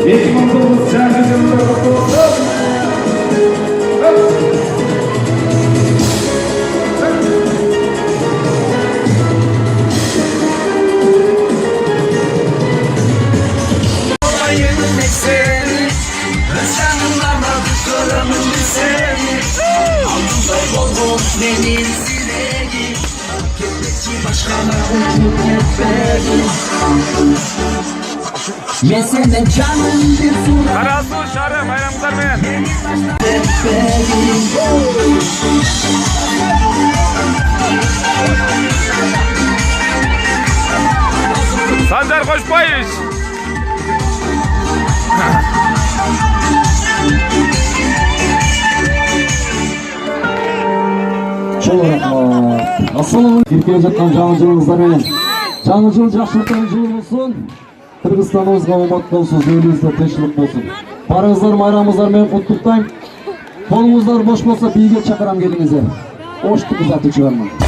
2019 жаңы жылында құтты болсын. Ben senden canım bir surat Karasu şarı bayramlar men. Sancar Koçbayış. Çok rahmat. Assalamu alaikum. Kirkeye жатқан жаңы жылыңыздармен. Жаңы жыл жақсылықтан жыл болсын. Кыргызстаныбызга умат болсун, элибизде тынччылык болсун. Барыңыздар майрамыңыздар менен куттуктайм. Колуңуздар бош болсо бийге чакырам келиңиздер. Оштук узатып чыгарман.